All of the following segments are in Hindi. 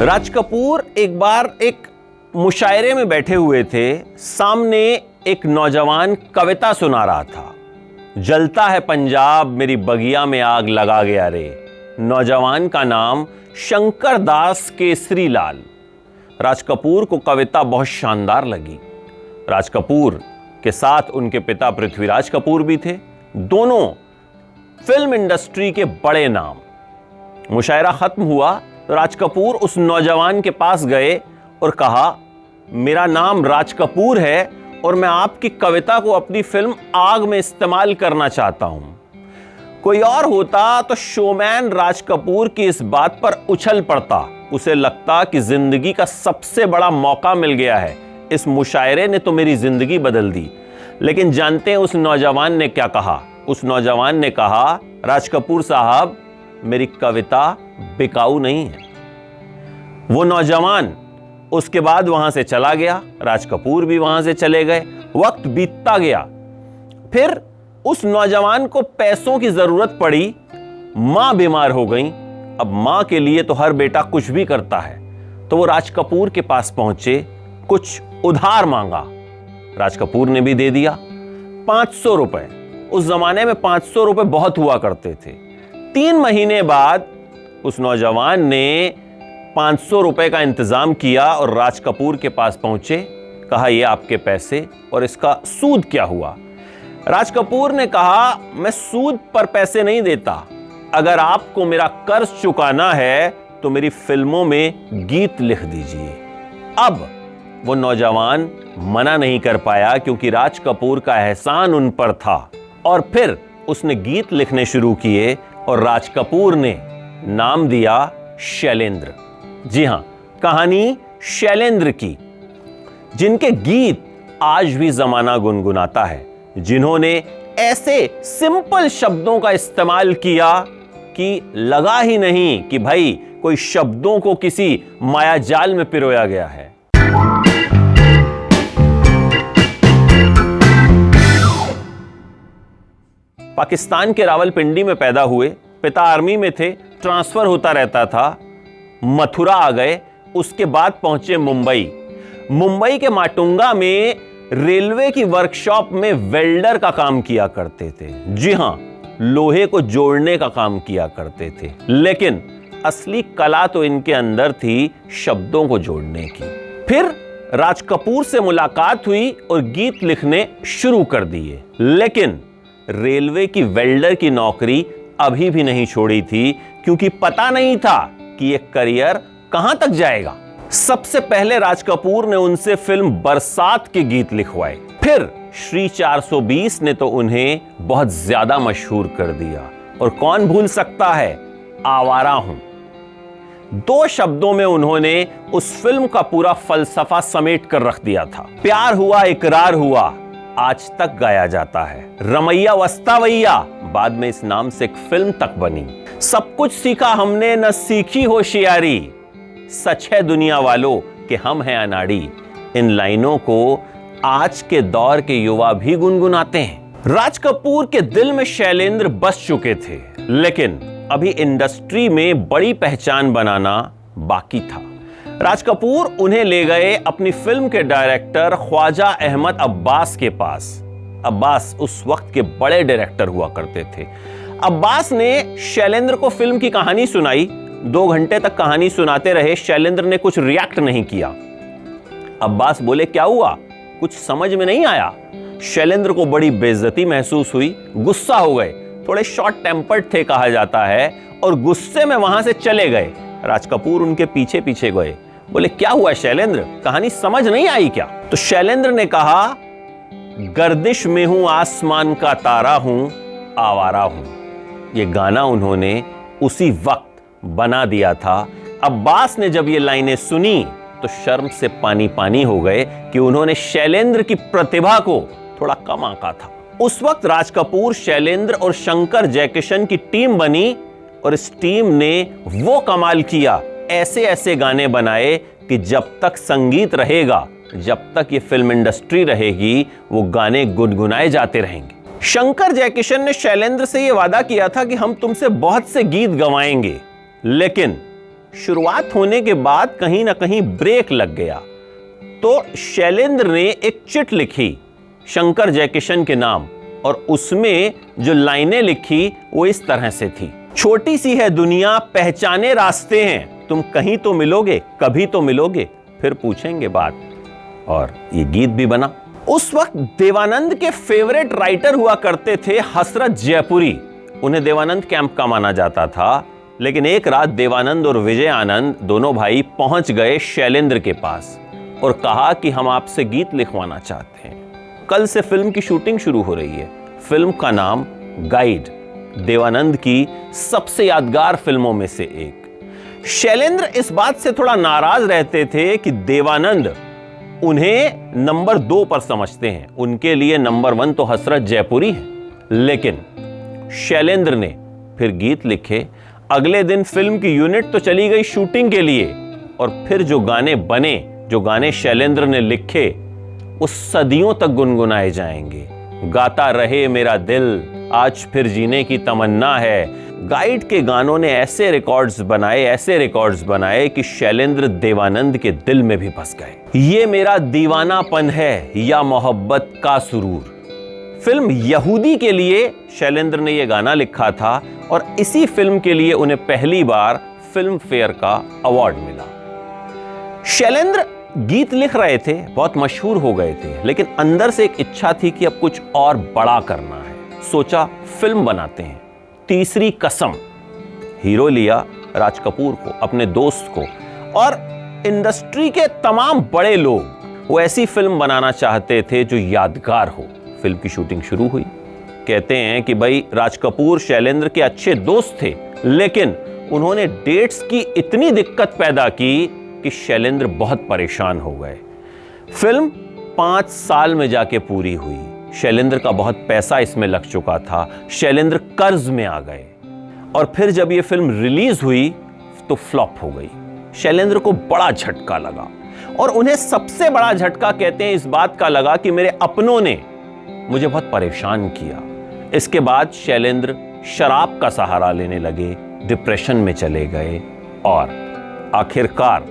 राज कपूर एक बार एक मुशायरे में बैठे हुए थे। सामने एक नौजवान कविता सुना रहा था। जलता है पंजाब मेरी बगिया में आग लगा गया रे। नौजवान का नाम शंकर दास केसरी लाल। राज कपूर को कविता बहुत शानदार लगी। राज कपूर के साथ उनके पिता पृथ्वीराज कपूर भी थे, दोनों फिल्म इंडस्ट्री के बड़े नाम। मुशायरा खत्म हुआ तो राज कपूर उस नौजवान के पास गए और कहा, मेरा नाम राज कपूर है और मैं आपकी कविता को अपनी फिल्म आग में इस्तेमाल करना चाहता हूं। कोई और होता तो शोमैन राज कपूर की इस बात पर उछल पड़ता। उसे लगता कि जिंदगी का सबसे बड़ा मौका मिल गया है, इस मुशायरे ने तो मेरी जिंदगी बदल दी। लेकिन जानते हैं उस नौजवान ने क्या कहा? उस नौजवान ने कहा, राज कपूर साहब, मेरी कविता बिकाऊ नहीं है। वो नौजवान उसके बाद वहां से चला गया, राज कपूर भी वहां से चले गए। वक्त बीतता गया, फिर उस नौजवान को पैसों की जरूरत पड़ी। मां बीमार हो गई। अब मां के लिए तो हर बेटा कुछ भी करता है, तो वो राज कपूर के पास पहुंचे, कुछ उधार मांगा। राज कपूर ने भी दे दिया 500 रुपए। उस जमाने में 500 रुपए बहुत हुआ करते थे। 3 महीने बाद उस नौजवान ने 500 रुपए का इंतजाम किया और राज कपूर के पास पहुंचे। कहा, ये आपके पैसे और इसका सूद क्या हुआ? राज कपूर ने कहा, मैं सूद पर पैसे नहीं देता। अगर आपको मेरा कर्ज चुकाना है तो मेरी फिल्मों में गीत लिख दीजिए। अब वो नौजवान मना नहीं कर पाया क्योंकि राज कपूर का एहसान उन पर था। और फिर उसने गीत लिखने शुरू किए और राज कपूर ने नाम दिया शैलेंद्र। जी हां, कहानी शैलेंद्र की, जिनके गीत आज भी जमाना गुनगुनाता है, जिन्होंने ऐसे सिंपल शब्दों का इस्तेमाल किया कि लगा ही नहीं कि भाई कोई शब्दों को किसी मायाजाल में पिरोया गया है। पाकिस्तान के रावलपिंडी में पैदा हुए। पिता आर्मी में थे, ट्रांसफर होता रहता था। मथुरा आ गए, उसके बाद पहुंचे मुंबई। मुंबई के माटुंगा में रेलवे की वर्कशॉप में वेल्डर का काम किया करते थे। जी हां, लोहे को जोड़ने का काम किया करते थे। लेकिन असली कला तो इनके अंदर थी, शब्दों को जोड़ने की। फिर राज कपूर से मुलाकात हुई और गीत लिखने शुरू कर दिए। लेकिन रेलवे की वेल्डर की नौकरी अभी भी नहीं छोड़ी थी, क्योंकि पता नहीं था कि यह करियर कहां तक जाएगा। सबसे पहले राज कपूर ने उनसे फिल्म बरसात के गीत लिखवाए। फिर श्री 420 ने तो उन्हें बहुत ज्यादा मशहूर कर दिया। और कौन भूल सकता है आवारा हूं। 2 शब्दों में उन्होंने उस फिल्म का पूरा फलसफा समेट कर रख दिया था। प्यार हुआ इकरार हुआ आज तक गाया जाता है। रमैया वस्तावैया, बाद में इस नाम से एक फिल्म तक बनी। सब कुछ सीखा हमने न सीखी होशियारी, सच है दुनिया वालों कि हम हैं अनाड़ी। इन लाइनों को आज के दौर के युवा भी गुनगुनाते हैं। राज कपूर के दिल में शैलेंद्र बस चुके थे, लेकिन अभी इंडस्ट्री में बड़ी पहचान बनाना बाकी था। राज कपूर उन्हें ले गए अपनी फिल्म के डायरेक्टर ख्वाजा अहमद अब्बास के पास। अब्बास उस वक्त के बड़े डायरेक्टर हुआ करते थे। अब्बास ने शैलेंद्र को फिल्म की कहानी सुनाई। 2 घंटे तक कहानी सुनाते रहे। शैलेंद्र ने कुछ रिएक्ट नहीं किया। अब्बास बोले, क्या हुआ? कुछ समझ में नहीं आया। शैलेंद्र को बड़ी बेइज्जती महसूस हुई, गुस्सा हो गए। थोड़े शॉर्ट टेम्पर्ड थे कहा जाता है, और गुस्से में वहां से चले गए। राज कपूर उनके पीछे पीछे गए। बोले, क्या हुआ शैलेंद्र, कहानी समझ नहीं आई क्या? तो शैलेंद्र ने कहा, गर्दिश में हूं आसमान का तारा हूं, आवारा हूं। ये गाना उन्होंने उसी वक्त बना दिया था। अब्बास ने जब ये लाइनें सुनी तो शर्म से पानी पानी हो गए कि उन्होंने शैलेंद्र की प्रतिभा को थोड़ा कम आंका था। उस वक्त राज कपूर, शैलेंद्र और शंकर जयकिशन की टीम बनी और इस टीम ने वो कमाल किया, ऐसे ऐसे गाने बनाए कि जब तक संगीत रहेगा, जब तक ये फिल्म इंडस्ट्री रहेगी, वो गाने गुनगुनाए जाते रहेंगे। शंकर जयकिशन ने शैलेंद्र से यह वादा किया था कि हम तुमसे बहुत से गीत गवाएंगे, लेकिन शुरुआत होने के बाद कहीं ना कहीं ब्रेक लग गया, तो शैलेंद्र ने एक चिट लिखी शंकर जयकिशन के नाम, और उसमें जो लाइनें लिखी वो इस तरह से थी। छोटी सी है दुनिया, पहचाने रास्ते हैं, तुम कहीं तो मिलोगे, कभी तो मिलोगे, फिर पूछेंगे बात। और ये गीत भी बना। उस वक्त देवानंद के फेवरेट राइटर हुआ करते थे हसरत जयपुरी। उन्हें देवानंद कैंप का माना जाता था, लेकिन एक रात देवानंद और विजय आनंद दोनों भाई पहुंच गए शैलेंद्र के पास और कहा कि हम आपसे गीत लिखवाना चाहते हैं। कल से फिल्म की शूटिंग शुरू हो रही है। फिल्म का नाम गाइड, देवानंद की सबसे यादगार फिल्मों में से एक। शैलेंद्र इस बात से थोड़ा नाराज रहते थे कि देवानंद उन्हें नंबर 2 पर समझते हैं, उनके लिए नंबर 1 तो हसरत जयपुरी है। लेकिन शैलेंद्र ने फिर गीत लिखे। अगले दिन फिल्म की यूनिट तो चली गई शूटिंग के लिए, और फिर जो गाने बने, जो गाने शैलेंद्र ने लिखे, वो सदियों तक गुनगुनाए जाएंगे। गाता रहे मेरा दिल, आज फिर जीने की तमन्ना है। गाइड के गानों ने ऐसे रिकॉर्ड्स बनाए कि शैलेंद्र देवानंद के दिल में भी बस गए। ये मेरा दीवानापन है या मोहब्बत का सुरूर। फिल्म यहूदी के लिए शैलेंद्र ने यह गाना लिखा था, और इसी फिल्म के लिए उन्हें पहली बार फिल्म फेयर का अवार्ड मिला। शैलेंद्र गीत लिख रहे थे, बहुत मशहूर हो गए थे, लेकिन अंदर से एक इच्छा थी कि अब कुछ और बड़ा करना है। सोचा फिल्म बनाते हैं। तीसरी कसम। हीरो लिया राज कपूर को, अपने दोस्त को, और इंडस्ट्री के तमाम बड़े लोग। वो ऐसी फिल्म बनाना चाहते थे जो यादगार हो। फिल्म की शूटिंग शुरू हुई। कहते हैं कि भाई राज कपूर शैलेंद्र के अच्छे दोस्त थे, लेकिन उन्होंने डेट्स की इतनी दिक्कत पैदा की कि शैलेंद्र बहुत परेशान हो गए। फिल्म 5 साल में जाके पूरी हुई। शैलेंद्र का बहुत पैसा इसमें लग चुका था। शैलेंद्र कर्ज में आ गए, और फिर जब यह फिल्म रिलीज हुई तो फ्लॉप हो गई। शैलेंद्र को बड़ा झटका लगा, और उन्हें सबसे बड़ा झटका कहते हैं इस बात का लगा कि मेरे अपनों ने मुझे बहुत परेशान किया। इसके बाद शैलेंद्र शराब का सहारा लेने लगे, डिप्रेशन में चले गए, और आखिरकार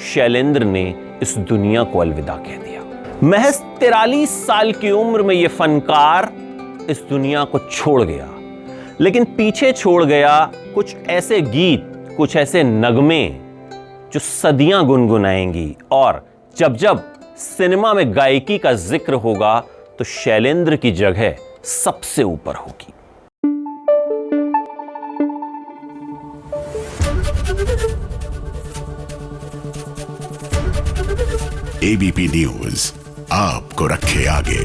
शैलेंद्र ने इस दुनिया को अलविदा कह दिया। महज 43 साल की उम्र में यह फनकार इस दुनिया को छोड़ गया, लेकिन पीछे छोड़ गया कुछ ऐसे गीत, कुछ ऐसे नगमे जो सदियां गुनगुनाएंगी। और जब जब सिनेमा में गायकी का जिक्र होगा तो शैलेंद्र की जगह सबसे ऊपर होगी। एबीपी न्यूज आपको रखे आगे।